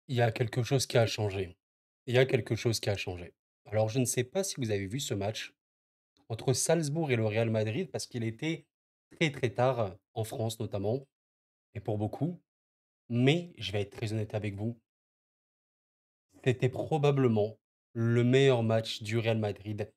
Il y a quelque chose qui a changé. Il y a quelque chose qui a changé. Alors, je ne sais pas si vous avez vu ce match entre Salzbourg et le Real Madrid, parce qu'il était très très tard en France notamment, et pour beaucoup. Mais je vais être très honnête avec vous, c'était probablement le meilleur match du Real Madrid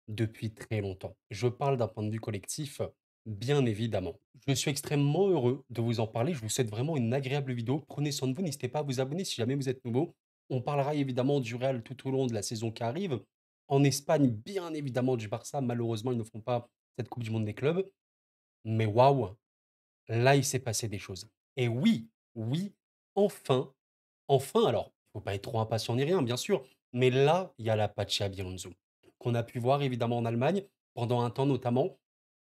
depuis très longtemps. Je parle d'un point de vue collectif, bien évidemment. Je suis extrêmement heureux de vous en parler. Je vous souhaite vraiment une agréable vidéo. Prenez soin de vous. N'hésitez pas à vous abonner si jamais vous êtes nouveau. On parlera évidemment du Real tout au long de la saison qui arrive. En Espagne, bien évidemment, du Barça. Malheureusement, ils ne font pas cette Coupe du Monde des clubs. Mais waouh, là, il s'est passé des choses. Et oui, oui, enfin, enfin, alors, il faut pas être trop impatient ni rien, bien sûr, mais là, il y a la Xabi Alonso, qu'on a pu voir évidemment en Allemagne, pendant un temps notamment.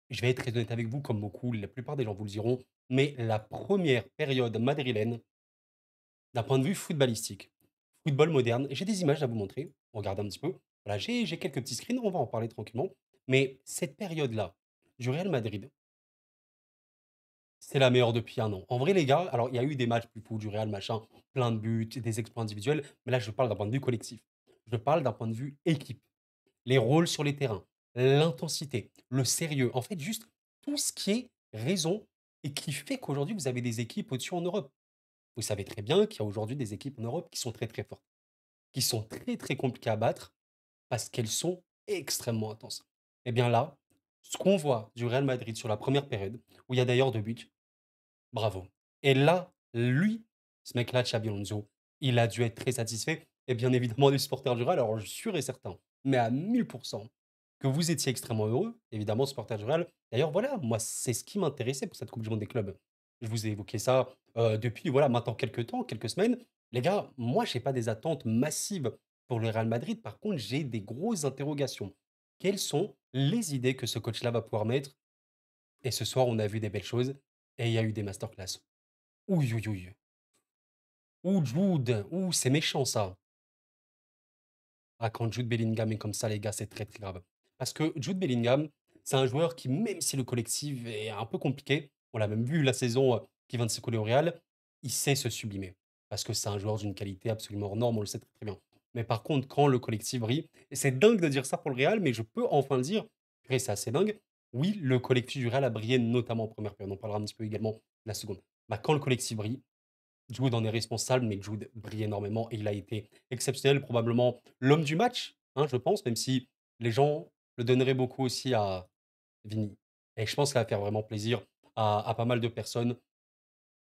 Je vais être très honnête avec vous, comme beaucoup, la plupart des gens vous le diront, mais la première période madrilène, d'un point de vue footballistique, football moderne, j'ai des images à vous montrer, regardez un petit peu. Voilà, j'ai quelques petits screens, on va en parler tranquillement. Mais cette période-là, du Real Madrid, c'est la meilleure depuis un an. En vrai, les gars, alors il y a eu des matchs plus fous du Real, machin, plein de buts, des exploits individuels, mais là, je parle d'un point de vue collectif. Je parle d'un point de vue équipe. Les rôles sur les terrains, l'intensité, le sérieux, en fait, juste tout ce qui est raison et qui fait qu'aujourd'hui, vous avez des équipes au-dessus en Europe. Vous savez très bien qu'il y a aujourd'hui des équipes en Europe qui sont très très fortes, qui sont très très compliquées à battre parce qu'elles sont extrêmement intenses. Et bien là, ce qu'on voit du Real Madrid sur la première période, où il y a d'ailleurs 2 buts, bravo. Et là, lui, ce mec-là, Xabi Alonso, il a dû être très satisfait. Et bien évidemment, les supporters du Real, alors je suis sûr et certain, mais à 1000%, que vous étiez extrêmement heureux, évidemment, supporter du Real. D'ailleurs, voilà, moi, c'est ce qui m'intéressait pour cette Coupe du Monde des clubs. Je vous ai évoqué ça depuis, voilà, maintenant quelques temps, quelques semaines. Les gars, moi, je n'ai pas des attentes massives pour le Real Madrid. Par contre, j'ai des grosses interrogations. Quelles sont les idées que ce coach-là va pouvoir mettre? Et ce soir, on a vu des belles choses et il y a eu des masterclass. Ouh, ouh, ouh. Ouh, Jude. Ouh, c'est méchant ça. Ah, quand Jude Bellingham est comme ça, les gars, c'est très, très grave. Parce que Jude Bellingham, c'est un joueur qui, même si le collectif est un peu compliqué, on l'a même vu la saison qui vient de s'écouler au Real, il sait se sublimer. Parce que c'est un joueur d'une qualité absolument hors norme, on le sait très, très bien. Mais par contre, quand le collectif brille, et c'est dingue de dire ça pour le Real, mais je peux enfin le dire, et c'est assez dingue. Oui, le collectif du Real a brillé, notamment en première période. On parlera un petit peu également de la seconde. Bah, quand le collectif brille, Jude en est responsable, mais Jude brille énormément et il a été exceptionnel, probablement l'homme du match, hein, je pense, même si les gens le donneraient beaucoup aussi à Vini. Et je pense que ça va faire vraiment plaisir à pas mal de personnes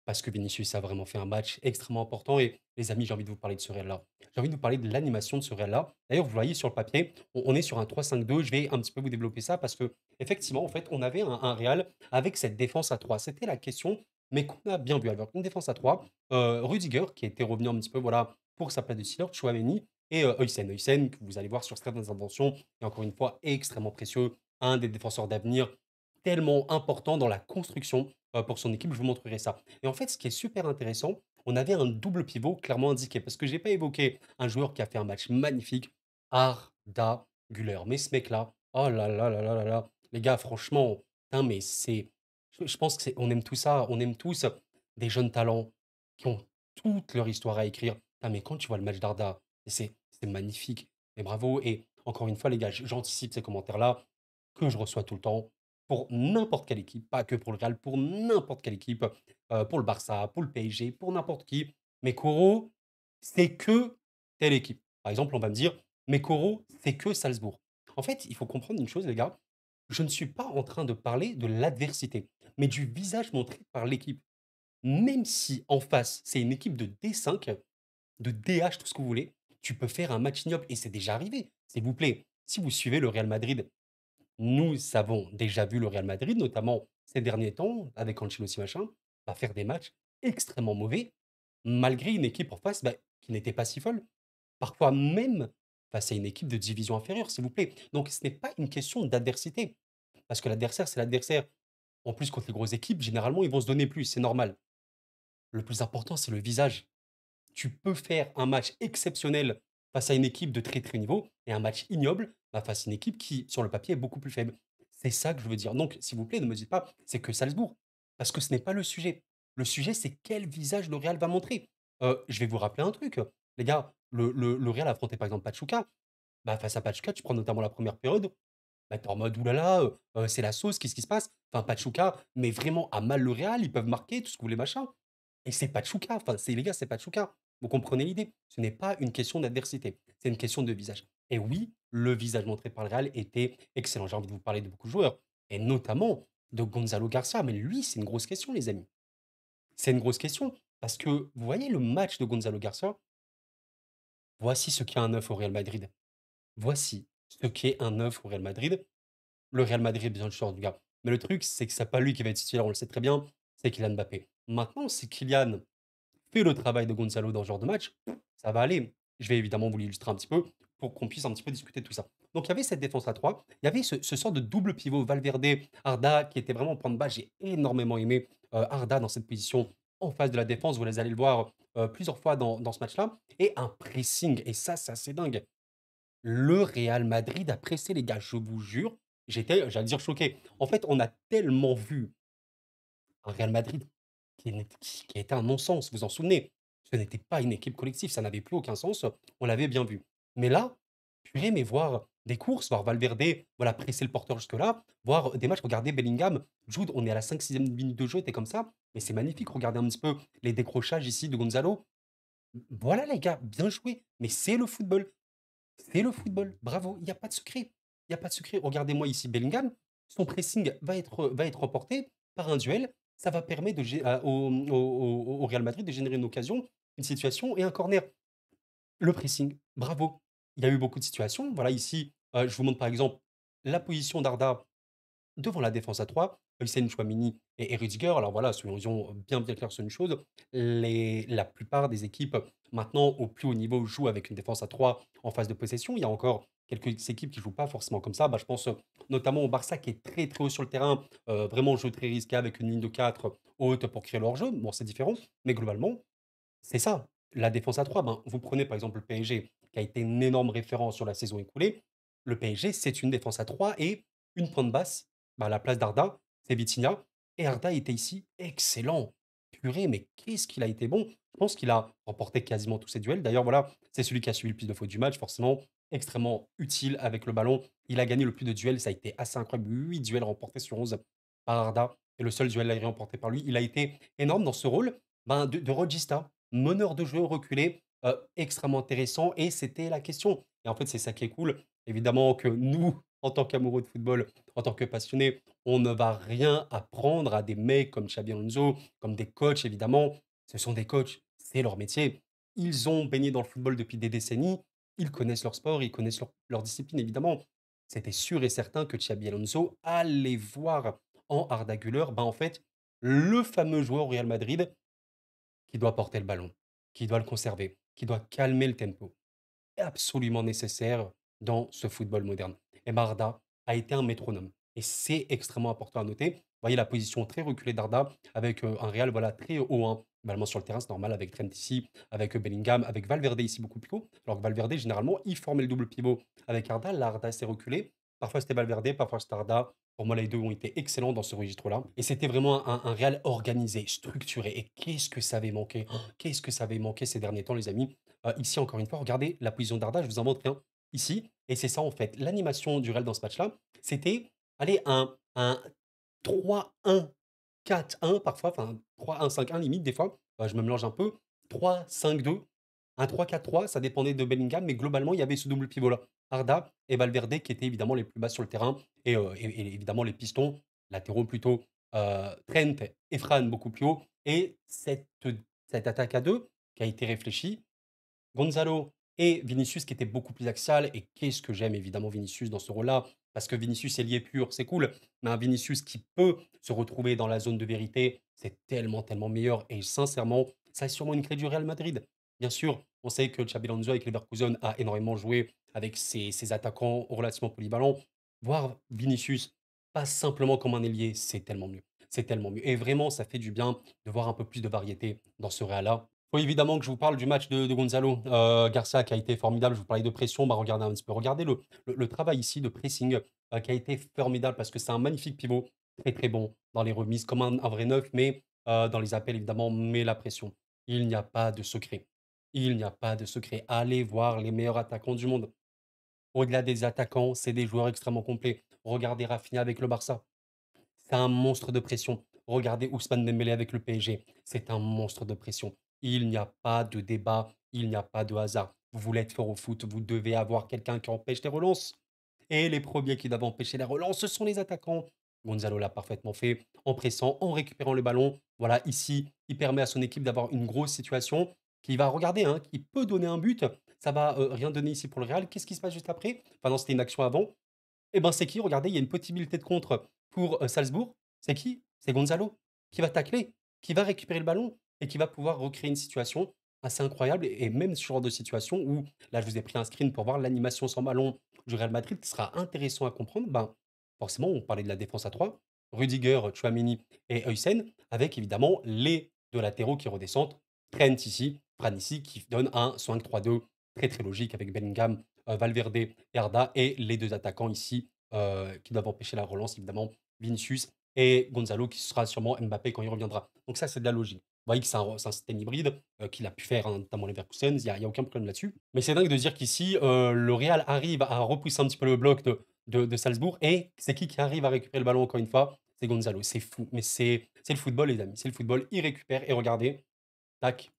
parce que Vinicius a vraiment fait un match extrêmement important. Et les amis, j'ai envie de vous parler de ce réel-là. J'ai envie de vous parler de l'animation de ce réel-là. D'ailleurs, vous voyez sur le papier, on est sur un 3-5-2. Je vais un petit peu vous développer ça parce que, effectivement, en fait, on avait un Real avec cette défense à 3. C'était la question, mais qu'on a bien vu. Alors, une défense à 3, Rudiger, qui était revenu un petit peu voilà, pour sa place de Steelers, Chouameni et Huysen. Huysen, que vous allez voir sur certaines inventions, et encore une fois, extrêmement précieux, un des défenseurs d'avenir tellement important dans la construction pour son équipe. Je vous montrerai ça. Et en fait, ce qui est super intéressant, on avait un double pivot clairement indiqué parce que j'ai pas évoqué un joueur qui a fait un match magnifique, Arda Güler. Mais ce mec-là, oh là là là là là là, les gars, franchement, putain, mais c'est, je pense que c'est, on aime tout ça, on aime tous des jeunes talents qui ont toute leur histoire à écrire. Putain, mais quand tu vois le match d'Arda, c'est magnifique. Et bravo. Et encore une fois, les gars, j'anticipe ces commentaires-là que je reçois tout le temps pour n'importe quelle équipe, pas que pour le Real, pour n'importe quelle équipe, pour le Barça, pour le PSG, pour n'importe qui. Mais Koro, c'est que telle équipe. Par exemple, on va me dire, mais Koro, c'est que Salzbourg. En fait, il faut comprendre une chose, les gars. Je ne suis pas en train de parler de l'adversité, mais du visage montré par l'équipe. Même si en face, c'est une équipe de D5, de DH, tout ce que vous voulez, tu peux faire un match ignoble. Et c'est déjà arrivé. S'il vous plaît, si vous suivez le Real Madrid, nous avons déjà vu le Real Madrid, notamment ces derniers temps, avec Ancelotti machin, bah, faire des matchs extrêmement mauvais, malgré une équipe en face bah, qui n'était pas si folle. Parfois même face à une équipe de division inférieure, s'il vous plaît. Donc ce n'est pas une question d'adversité. Parce que l'adversaire, c'est l'adversaire. En plus, contre les grosses équipes, généralement, ils vont se donner plus, c'est normal. Le plus important, c'est le visage. Tu peux faire un match exceptionnel face à une équipe de très très haut niveau et un match ignoble bah, face à une équipe qui, sur le papier, est beaucoup plus faible. C'est ça que je veux dire. Donc, s'il vous plaît, ne me dites pas, c'est que Salzbourg. Parce que ce n'est pas le sujet. Le sujet, c'est quel visage le Real va montrer. Je vais vous rappeler un truc, les gars, le Real a affronté par exemple Pachuca. Bah, face à Pachuca, tu prends notamment la première période, bah, tu en mode: «Ouh là là, c'est la sauce, qu'est-ce qui se passe?» Enfin, Pachuca met vraiment à mal le Real, ils peuvent marquer, tout ce que vous voulez, machin. Et c'est Pachuca, enfin, c'est les gars, c'est Pachuca. Vous comprenez l'idée? Ce n'est pas une question d'adversité, c'est une question de visage. Et oui, le visage montré par le Real était excellent. J'ai envie de vous parler de beaucoup de joueurs et notamment de Gonzalo Garcia, mais lui, c'est une grosse question, les amis. C'est une grosse question parce que vous voyez le match de Gonzalo Garcia? Voici ce qu'est un 9 au Real Madrid. Voici ce qu'est un 9 au Real Madrid. Le Real Madrid, bien sûr, du gars. Mais le truc, c'est que c'est pas lui qui va être titulaire, on le sait très bien, c'est Kylian Mbappé. Maintenant, si Kylian fait le travail de Gonzalo dans ce genre de match, ça va aller. Je vais évidemment vous l'illustrer un petit peu pour qu'on puisse un petit peu discuter de tout ça. Donc, il y avait cette défense à 3. Il y avait ce sort de double pivot Valverde-Arda qui était vraiment au point de base. J'ai énormément aimé Arda dans cette position en face de la défense. Vous les allez le voir plusieurs fois dans ce match-là. Et un pressing. Et ça, c'est assez dingue. Le Real Madrid a pressé, les gars, je vous jure. J'étais, j'allais dire choqué. En fait, on a tellement vu un Real Madrid qui était un non-sens, vous en souvenez? Ce n'était pas une équipe collective, ça n'avait plus aucun sens, on l'avait bien vu. Mais là, purée, mais voir des courses, voir Valverde, voilà, presser le porteur jusque-là, voir des matchs, regardez Bellingham, Jude, on est à la 5 6e minute de jeu, tu comme ça, mais c'est magnifique, regardez un petit peu les décrochages ici de Gonzalo. Voilà les gars, bien joué, mais c'est le football, bravo, il y a pas de secret. Il y a pas de secret. Regardez-moi ici Bellingham, son pressing va être remporté par un duel. Ça va permettre de gé à au Real Madrid de générer une occasion, une situation et un corner. Le pressing, bravo. Il y a eu beaucoup de situations. Voilà ici, je vous montre par exemple la position d'Arda devant la défense à 3, Hussein Chouamini et Rudiger. Alors voilà, soyons bien, bien clairs sur une chose, la plupart des équipes maintenant au plus haut niveau jouent avec une défense à 3 en phase de possession. Il y a encore quelques équipes qui jouent pas forcément comme ça. Bah, je pense notamment au Barça qui est très, très haut sur le terrain, vraiment jeu très risqué avec une ligne de 4 haute pour créer leur jeu. Bon, c'est différent, mais globalement, c'est ça. La défense à 3, ben, vous prenez par exemple le PSG, qui a été une énorme référence sur la saison écoulée. Le PSG, c'est une défense à 3 et une pointe basse, bah, à la place d'Arda, c'est Vitinha. Et Arda était ici excellent. Purée, mais qu'est-ce qu'il a été bon. Je pense qu'il a remporté quasiment tous ses duels. D'ailleurs, voilà, c'est celui qui a suivi le plus de fautes du match, forcément, extrêmement utile avec le ballon. Il a gagné le plus de duels, ça a été assez incroyable. 8 duels remportés sur 11 par Arda. Et le seul duel aérien remporté par lui, il a été énorme dans ce rôle ben, de regista, meneur de jeu reculé, extrêmement intéressant et c'était la question. Et en fait, c'est ça qui est cool. Évidemment que nous, en tant qu'amoureux de football, en tant que passionnés, on ne va rien apprendre à des mecs comme Xabi Alonso, comme des coachs évidemment. Ce sont des coachs, c'est leur métier. Ils ont baigné dans le football depuis des décennies, ils connaissent leur sport, ils connaissent leur discipline évidemment. C'était sûr et certain que Xabi Alonso allait voir en Arda Güler, ben, en fait, le fameux joueur au Real Madrid qui doit porter le ballon, qui doit le conserver, qui doit calmer le tempo. Absolument nécessaire dans ce football moderne. Et Barda a été un métronome. Et c'est extrêmement important à noter. Vous voyez la position très reculée d'Arda avec un Real voilà, très haut, hein. Globalement sur le terrain, c'est normal avec Trent ici, avec Bellingham, avec Valverde ici beaucoup plus haut. Alors que Valverde, généralement, il formait le double pivot avec Arda. Là, Arda s'est reculé. Parfois c'était Valverde, parfois c'était Arda. Pour moi, les deux ont été excellents dans ce registre-là. Et c'était vraiment un Real organisé, structuré. Et qu'est-ce que ça avait manqué? Oh, qu'est-ce que ça avait manqué ces derniers temps, les amis? Ici, encore une fois, regardez la position d'Arda, je vous en montre un ici. Et c'est ça, en fait. L'animation du Real dans ce match-là, c'était, allez, un 3-1, 4-1 parfois, enfin 3-1, 5-1 limite des fois. Je me mélange un peu. 3-5-2, un 3-4-3, ça dépendait de Bellingham, mais globalement, il y avait ce double pivot-là. Arda et Valverde qui étaient évidemment les plus bas sur le terrain. Et évidemment, les pistons, latéraux plutôt, Trent et Fran beaucoup plus haut. Et cette attaque à deux qui a été réfléchie, Gonzalo et Vinicius qui était beaucoup plus axial et qu'est-ce que j'aime évidemment Vinicius dans ce rôle-là, parce que Vinicius est lié pur, c'est cool, mais un Vinicius qui peut se retrouver dans la zone de vérité, c'est tellement, tellement meilleur et sincèrement, ça est sûrement une clé du Real Madrid. Bien sûr, on sait que Xabi Alonso avec Leverkusen a énormément joué avec ses attaquants relativement polyvalents. Voir Vinicius pas simplement comme un ailier, c'est tellement mieux. C'est tellement mieux. Et vraiment, ça fait du bien de voir un peu plus de variété dans ce Real-là. Faut évidemment que je vous parle du match de Gonzalo Garcia qui a été formidable. Je vous parlais de pression, bah, regardez un petit peu. Regardez le travail ici de pressing qui a été formidable parce que c'est un magnifique pivot, très très bon dans les remises, comme un vrai neuf, mais dans les appels évidemment, met la pression. Il n'y a pas de secret. Il n'y a pas de secret. Allez voir les meilleurs attaquants du monde. Au-delà des attaquants, c'est des joueurs extrêmement complets. Regardez Rafinha avec le Barça. C'est un monstre de pression. Regardez Ousmane Dembélé avec le PSG. C'est un monstre de pression. Il n'y a pas de débat, il n'y a pas de hasard. Vous voulez être fort au foot, vous devez avoir quelqu'un qui empêche les relances. Et les premiers qui doivent empêcher les relances, ce sont les attaquants. Gonzalo l'a parfaitement fait en pressant, en récupérant le ballon. Voilà, ici, il permet à son équipe d'avoir une grosse situation qui va regarder, hein, qui peut donner un but. Ça va rien donner ici pour le Real. Qu'est-ce qui se passe juste après? Enfin, non, c'était une action avant. Eh ben, c'est qui? Regardez, il y a une possibilité de contre pour, Salzbourg. C'est qui? C'est Gonzalo, qui va tacler, qui va récupérer le ballon et qui va pouvoir recréer une situation assez incroyable et même ce genre de situation où là, je vous ai pris un screen pour voir l'animation sans ballon du Real Madrid qui sera intéressant à comprendre. Ben, forcément, on parlait de la défense à 3, Rudiger, Tchouaméni et Huysen avec évidemment les 2 latéraux qui redescendent, Trent ici, Fran ici, qui donne un 5-3-2 très, très logique avec Bellingham, Valverde et Arda et les 2 attaquants ici, qui doivent empêcher la relance évidemment, Vinicius et Gonzalo qui sera sûrement Mbappé quand il reviendra. Donc ça, c'est de la logique. Vous voyez que c'est un système hybride, qu'il a pu faire, hein, notamment Leverkusen, il y a aucun problème là-dessus. Mais c'est dingue de dire qu'ici, le Real arrive à repousser un petit peu le bloc de Salzbourg et c'est qui arrive à récupérer le ballon encore une fois? C'est Gonzalo. C'est fou, mais c'est le football les amis, c'est le football. Il récupère et regardez, tac,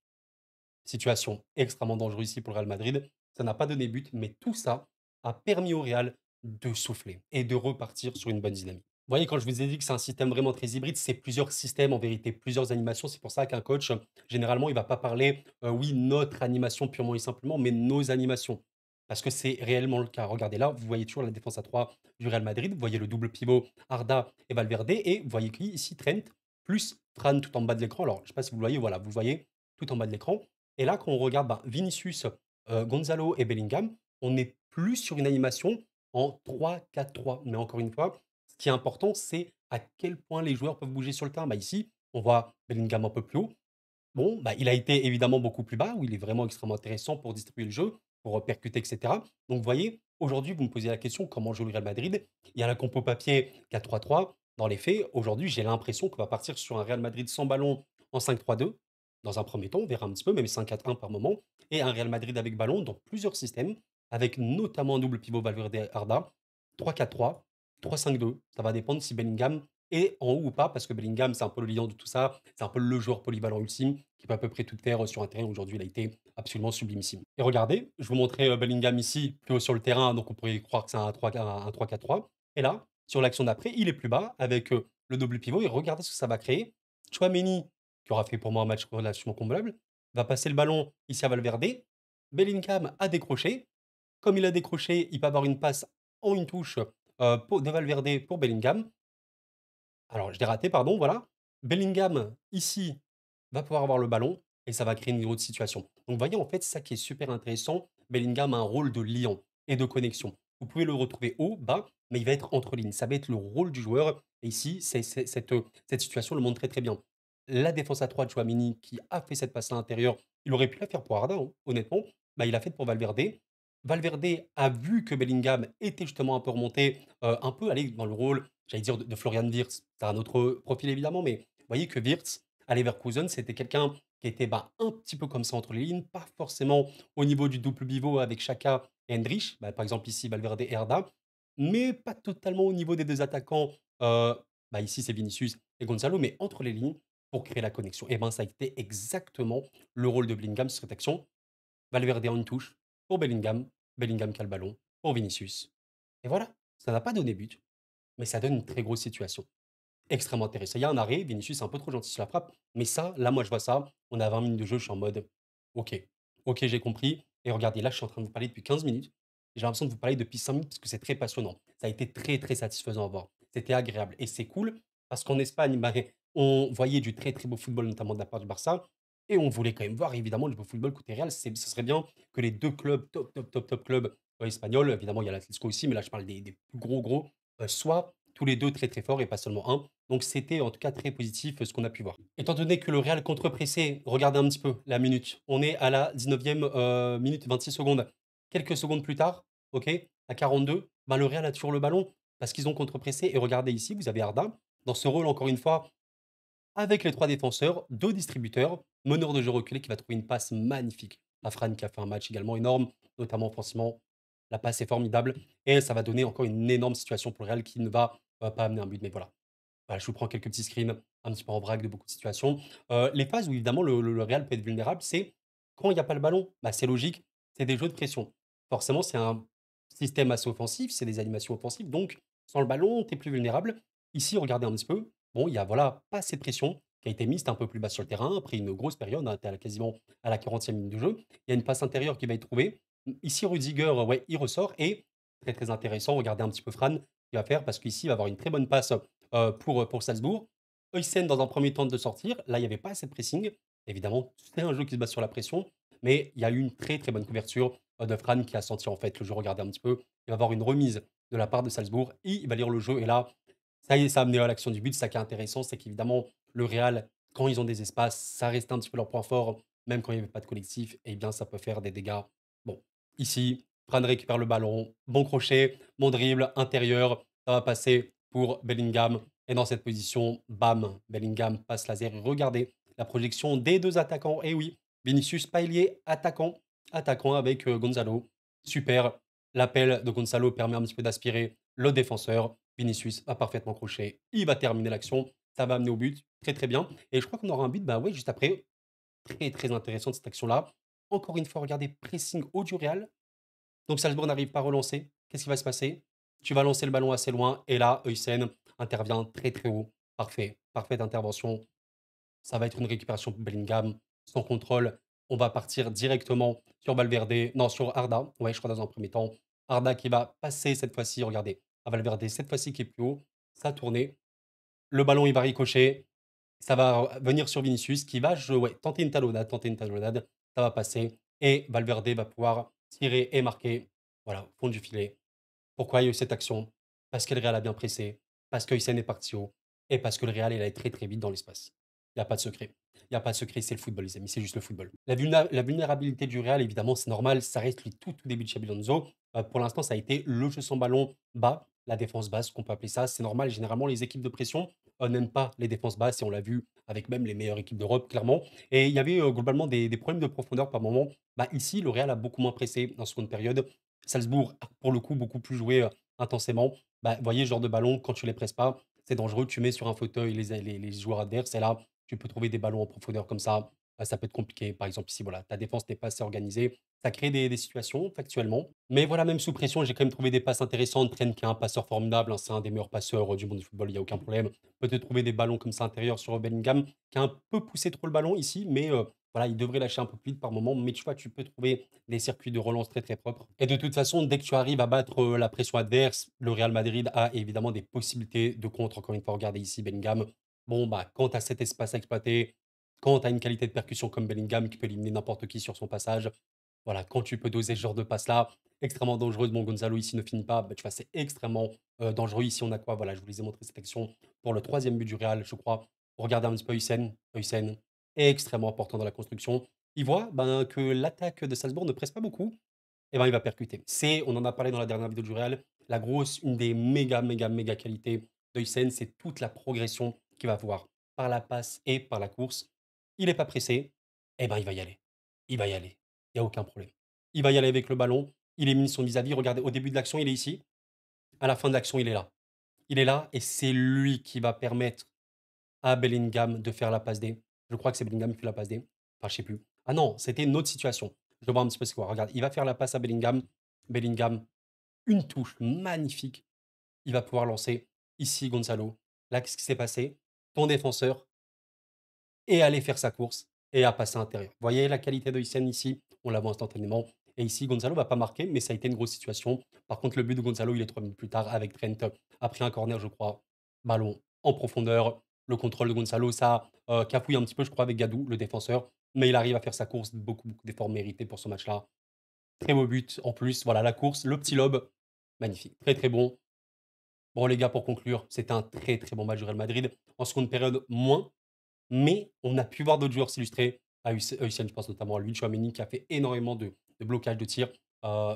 situation extrêmement dangereuse ici pour le Real Madrid. Ça n'a pas donné but, mais tout ça a permis au Real de souffler et de repartir sur une bonne dynamique. Vous voyez, quand je vous ai dit que c'est un système vraiment très hybride, c'est plusieurs systèmes en vérité, plusieurs animations. C'est pour ça qu'un coach, généralement, il va pas parler, oui, notre animation purement et simplement, mais nos animations. Parce que c'est réellement le cas. Regardez là, vous voyez toujours la défense à 3 du Real Madrid. Vous voyez le double pivot Arda et Valverde. Et vous voyez qui ici, Trent, plus Fran tout en bas de l'écran. Alors, je ne sais pas si vous le voyez, voilà, vous voyez tout en bas de l'écran. Et là, quand on regarde, bah, Vinicius, Gonzalo et Bellingham, on n'est plus sur une animation en 3-4-3. Mais encore une fois, ce qui est important, c'est à quel point les joueurs peuvent bouger sur le terrain. Bah, ici, on voit Bellingham un peu plus haut. Bon, bah, il a été évidemment beaucoup plus bas, où il est vraiment extrêmement intéressant pour distribuer le jeu, pour percuter, et cetera. Donc, vous voyez, aujourd'hui, vous me posez la question, comment joue le Real Madrid? Il y a la compo papier 4-3-3. Dans les faits, aujourd'hui, j'ai l'impression qu'on va partir sur un Real Madrid sans ballon en 5-3-2. Dans un premier temps, on verra un petit peu, même 5-4-1 par moment. Et un Real Madrid avec ballon dans plusieurs systèmes, avec notamment un double pivot Valverde-Arda, 3-4-3, 3-5-2. Ça va dépendre si Bellingham et en haut ou pas, parce que Bellingham, c'est un peu le lion de tout ça, c'est un peu le joueur polyvalent ultime qui peut à peu près tout faire sur un terrain. Aujourd'hui, il a été absolument sublimissime. Et regardez, je vous montrais Bellingham ici, plus haut sur le terrain, donc on pourrait croire que c'est un 3-4-3. Et là, sur l'action d'après, il est plus bas avec le double pivot. Et regardez ce que ça va créer. Chouameni, qui aura fait pour moi un match relativement comblable, va passer le ballon ici à Valverde. Bellingham a décroché. Comme il a décroché, il peut avoir une passe en une touche de Valverde pour Bellingham. Alors, je l'ai raté, pardon, voilà. Bellingham, ici, va pouvoir avoir le ballon et ça va créer une autre situation. Donc, vous voyez, en fait, c'est ça qui est super intéressant. Bellingham a un rôle de liant et de connexion. Vous pouvez le retrouver haut, bas, mais il va être entre lignes. Ça va être le rôle du joueur. Et ici, cette situation le montre très, très bien. La défense à 3 de Chouamini, qui a fait cette passe à l'intérieur, il aurait pu la faire pour Arda, hein, honnêtement. Bah, il l'a fait pour Valverde. Valverde a vu que Bellingham était justement un peu remonté, un peu allé dans le rôle, j'allais dire, de Florian Wirtz. C'est un autre profil évidemment, mais vous voyez que Wirtz, à Leverkusen, c'était quelqu'un qui était bah, un petit peu comme ça entre les lignes, pas forcément au niveau du double pivot avec Xhaka et Hendrich, bah, par exemple ici Valverde et Herda, mais pas totalement au niveau des deux attaquants. Bah, ici c'est Vinicius et Gonzalo, mais entre les lignes pour créer la connexion. Et ben ça a été exactement le rôle de Bellingham sur cette action. Valverde en une touche pour Bellingham, Bellingham qui a le ballon pour Vinicius. Et voilà, ça n'a pas donné but, mais ça donne une très grosse situation. Extrêmement intéressant. Il y a un arrêt, Vinicius est un peu trop gentil sur la frappe, mais ça, là, moi, je vois ça. On a 20 minutes de jeu, je suis en mode, ok, ok, j'ai compris. Et regardez, là, je suis en train de vous parler depuis 15 minutes. J'ai l'impression de vous parler depuis 5 minutes parce que c'est très passionnant. Ça a été très, très satisfaisant à voir. C'était agréable. Et c'est cool parce qu'en Espagne, bah, on voyait du très, très beau football, notamment de la part du Barça. Et on voulait quand même voir, évidemment, le beau football côté Real. Ce serait bien que les deux clubs, top, top, top, top clubs espagnols, évidemment, il y a l'Atlético aussi, mais là, je parle des plus gros, gros, soient tous les deux très, très forts et pas seulement un. Donc c'était en tout cas très positif ce qu'on a pu voir. Étant donné que le Real contre-pressé, regardez un petit peu la minute. On est à la 19e minute 26 secondes. Quelques secondes plus tard, ok, à 42, ben le Real a toujours le ballon parce qu'ils ont contre-pressé. Et regardez ici, vous avez Arda dans ce rôle encore une fois avec les trois défenseurs, deux distributeurs. meneur de jeu reculé qui va trouver une passe magnifique à Fran qui a fait un match également énorme, notamment offensivement. La passe est formidable et ça va donner encore une énorme situation pour le Real qui ne va pas amener un but. Mais voilà, voilà, je vous prends quelques petits screens un petit peu en vrac de beaucoup de situations. Les phases où évidemment le Real peut être vulnérable, c'est quand il n'y a pas le ballon. Bah, c'est logique, c'est des jeux de pression. Forcément, c'est un système assez offensif, c'est des animations offensives, donc sans le ballon, tu es plus vulnérable. Ici, regardez un petit peu, bon, il y a voilà, pas assez de pression qui a été mise, tu un peu plus bas sur le terrain, après une grosse période, hein, tu es quasiment à la 40e minute de jeu. Il y a une passe intérieure qui va être trouvée. Ici, Rudiger, ouais, il ressort et très très intéressant, regardez un petit peu Fran qui va faire parce qu'ici, il va avoir une très bonne passe pour Salzbourg. Huysen, dans un premier temps, de sortir. Là, il n'y avait pas assez de pressing. Évidemment, c'est un jeu qui se base sur la pression, mais il y a eu une très très bonne couverture de Fran qui a senti en fait le jeu regarder un petit peu. Il va avoir une remise de la part de Salzbourg et il va lire le jeu. Et là, ça y est, ça a amené à l'action du but. Ça qui est intéressant, c'est qu'évidemment, le Real, quand ils ont des espaces, ça reste un petit peu leur point fort, même quand il n'y avait pas de collectif, et bien ça peut faire des dégâts. Bon, ici, Fran récupère le ballon, bon crochet, bon dribble, intérieur, ça va passer pour Bellingham. Et dans cette position, bam, Bellingham passe laser. Regardez la projection des deux attaquants. Et oui, Vinicius Paillier, attaquant avec Gonzalo. Super. L'appel de Gonzalo permet un petit peu d'aspirer le défenseur. Vinicius a parfaitement croché. Il va terminer l'action. Ça va amener au but. Très très bien. Et je crois qu'on aura un but, bah ouais, juste après. Très très intéressant de cette action-là. Encore une fois, regardez, pressing haut du Real. Donc Salzbourg n'arrive pas à relancer. Qu'est-ce qui va se passer? Tu vas lancer le ballon assez loin. Et là, Huysen intervient très très haut. Parfait. Parfaite intervention. Ça va être une récupération pour Bellingham. Sans contrôle. On va partir directement sur Valverde. Non, sur Arda. Ouais, je crois dans un premier temps. Arda qui va passer cette fois-ci. Regardez. À Valverde, cette fois-ci qui est plus haut. Ça a tourné. Le ballon, il va ricocher. Ça va venir sur Vinicius qui va jouer, ouais, tenter une talonnade. Ça va passer. Et Valverde va pouvoir tirer et marquer. Voilà, au fond du filet. Pourquoi il y a eu cette action? Parce que le Real a bien pressé, parce que Hysén est parti haut et parce que le Real est allé très très vite dans l'espace. Il n'y a pas de secret. Il n'y a pas de secret, c'est le football, les amis, c'est juste le football. La vulnérabilité du Real, évidemment, c'est normal, ça reste le tout début de Xabi Alonso. Pour l'instant, ça a été le jeu sans ballon bas, la défense basse, qu'on peut appeler ça. C'est normal, généralement, les équipes de pression n'aiment pas les défenses basses et on l'a vu avec même les meilleures équipes d'Europe, clairement. Et il y avait globalement des problèmes de profondeur par moment. Bah, ici, le Real a beaucoup moins pressé en seconde période. Salzbourg a pour le coup beaucoup plus joué intensément. Bah, vous voyez, ce genre de ballon, quand tu les presses pas, c'est dangereux. Tu mets sur un fauteuil les joueurs adverses et là, tu peux trouver des ballons en profondeur comme ça. Ça peut être compliqué. Par exemple, ici, voilà, ta défense n'est pas assez organisée. Ça crée des situations, factuellement. Mais voilà, même sous pression, j'ai quand même trouvé des passes intéressantes. Trent, qui est un passeur formidable, hein, c'est un des meilleurs passeurs du monde du football, il n'y a aucun problème. Peut-être trouver des ballons comme ça intérieurs sur Bellingham, qui a un peu poussé trop le ballon ici, mais voilà, il devrait lâcher un peu plus vite par moment. Mais tu vois, tu peux trouver des circuits de relance très très propres. Et de toute façon, dès que tu arrives à battre la pression adverse, le Real Madrid a évidemment des possibilités de contre. Encore une fois, regardez ici Bellingham. Bon, bah, quand tu as cet espace à exploiter, quand tu as une qualité de percussion comme Bellingham qui peut éliminer n'importe qui sur son passage, voilà, quand tu peux doser ce genre de passe-là, extrêmement dangereuse. Bon, Gonzalo ici ne finit pas, bah, tu vois, c'est extrêmement dangereux. Ici, on a quoi? Voilà, je vous les ai montré cette action pour le troisième but du Real, je crois. Regardez un petit peu Hysén. Hysén est extrêmement important dans la construction. Il voit ben, que l'attaque de Salzbourg ne presse pas beaucoup, et ben, il va percuter. C'est, on en a parlé dans la dernière vidéo du Real, la grosse, une des méga qualités de Hysén, c'est toute la progression qu'il va avoir par la passe et par la course. Il n'est pas pressé, et ben, il va y aller. Il va y aller. Il n'y a aucun problème. Il va y aller avec le ballon. Il élimine son vis-à-vis. Regardez, au début de l'action, il est ici. À la fin de l'action, il est là. Il est là et c'est lui qui va permettre à Bellingham de faire la passe D. Je crois que c'est Bellingham qui fait la passe D. Enfin, je sais plus. Ah non, c'était une autre situation. Je vois un petit peu c'est quoi. Regarde, il va faire la passe à Bellingham. Bellingham, une touche magnifique. Il va pouvoir lancer ici Gonzalo. Là, qu'est-ce qui s'est passé? Ton défenseur est allé faire sa course et a passé à l'intérieur. Vous voyez la qualité de Hysén ici? On la voit instantanément. Et ici, Gonzalo va pas marquer, mais ça a été une grosse situation. Par contre, le but de Gonzalo, il est 3 minutes plus tard avec Trent. Après un corner, je crois. Ballon en profondeur. Le contrôle de Gonzalo, ça cafouille un petit peu, je crois, avec Gadou, le défenseur. Mais il arrive à faire sa course. Beaucoup d'efforts mérités pour ce match-là. Très beau but. En plus, voilà, la course, le petit lob. Magnifique. Très, très bon. Bon, les gars, pour conclure, c'était un très, très bon match du Real Madrid. En seconde période, moins. Mais on a pu voir d'autres joueurs s'illustrer. À Huijsen, je pense notamment à lui, Tchouaméni, qui a fait énormément de blocages de tir. Euh,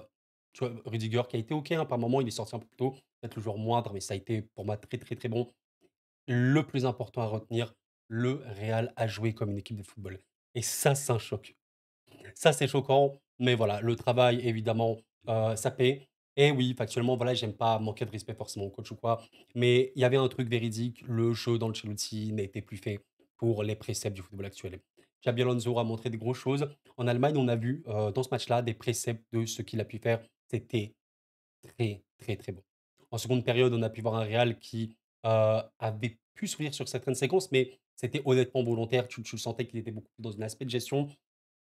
Rudiger, qui a été OK, hein, par moment, il est sorti un peu plus tôt. Peut-être le joueur moindre, mais ça a été pour moi très, très, très bon. Le plus important à retenir, le Real a joué comme une équipe de football. et ça, c'est un choc. Ça, c'est choquant, mais voilà, le travail évidemment, ça paie et oui, factuellement, voilà, j'aime pas manquer de respect forcément au coach ou quoi, mais il y avait un truc véridique, le jeu d'Ancelotti n'était plus fait pour les préceptes du football actuel. Xabi Alonso a montré des grosses choses. En Allemagne, on a vu, dans ce match-là, des préceptes de ce qu'il a pu faire. C'était très, très, très bon. En seconde période, on a pu voir un Real qui, avait pu sourire sur certaines séquences, mais c'était honnêtement volontaire. Tu le sentais qu'il était beaucoup plus dans un aspect de gestion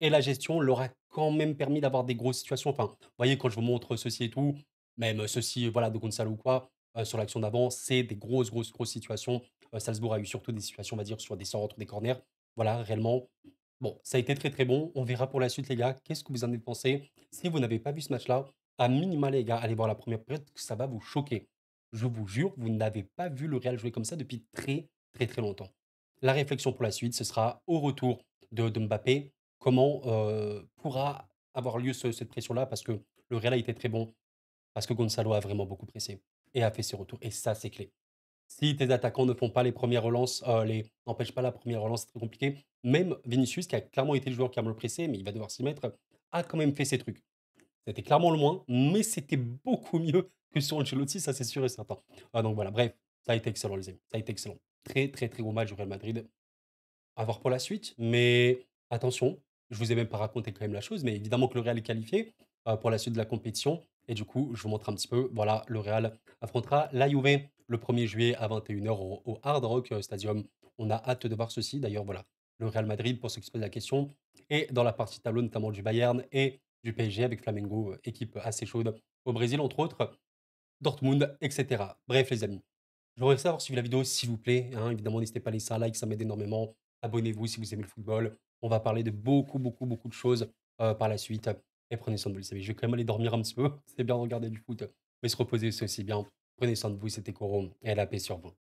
et la gestion leur a quand même permis d'avoir des grosses situations. Enfin, vous voyez, quand je vous montre ceci et tout, même ceci, voilà, de Gonzalo ou quoi, sur l'action d'avant, c'est des grosses, grosses, grosses situations. Salzbourg a eu surtout des situations, on va dire, sur des centres, des corners. Voilà, réellement, bon, ça a été très, très bon. On verra pour la suite, les gars. Qu'est-ce que vous en avez pensé? Si vous n'avez pas vu ce match-là, à minima, les gars, allez voir la première période, que ça va vous choquer. Je vous jure, vous n'avez pas vu le Real jouer comme ça depuis très, très, très longtemps. La réflexion pour la suite, ce sera au retour de Mbappé. Comment pourra avoir lieu cette pression-là? Parce que le Real a été très bon, parce que Gonzalo a vraiment beaucoup pressé et a fait ses retours. Et ça, c'est clé. Si tes attaquants ne font pas les premières relances, n'empêchent pas la première relance, c'est très compliqué. Même Vinicius, qui a clairement été le joueur qui a le pressé, mais il va devoir s'y mettre, a quand même fait ses trucs. C'était clairement le moins, mais c'était beaucoup mieux que sur Ancelotti, ça c'est sûr et certain. Donc voilà, bref, ça a été excellent, les amis. Ça a été excellent. Très, très, très gros match du Real Madrid. À voir pour la suite, mais attention, je vous ai même pas raconté quand même la chose, mais évidemment que le Real est qualifié pour la suite de la compétition. Et du coup, je vous montre un petit peu. Voilà, le Real affrontera la Juve le 1er juillet à 21 h au Hard Rock Stadium. On a hâte de voir ceci. D'ailleurs, voilà, le Real Madrid, pour ceux qui se posent la question, et dans la partie tableau, notamment du Bayern et du PSG avec Flamengo, équipe assez chaude au Brésil, entre autres, Dortmund, etc. Bref, les amis. Je voudrais savoir suivi la vidéo, s'il vous plaît, hein. Évidemment, n'hésitez pas à laisser un like, ça m'aide énormément. Abonnez-vous si vous aimez le football. On va parler de beaucoup, beaucoup, beaucoup de choses par la suite. Et prenez soin de vous, les amis. Je vais quand même aller dormir un petit peu. C'est bien de regarder du foot, mais se reposer, c'est aussi bien. Prenez soin de vous, c'était Coron. Et la paix sur vous.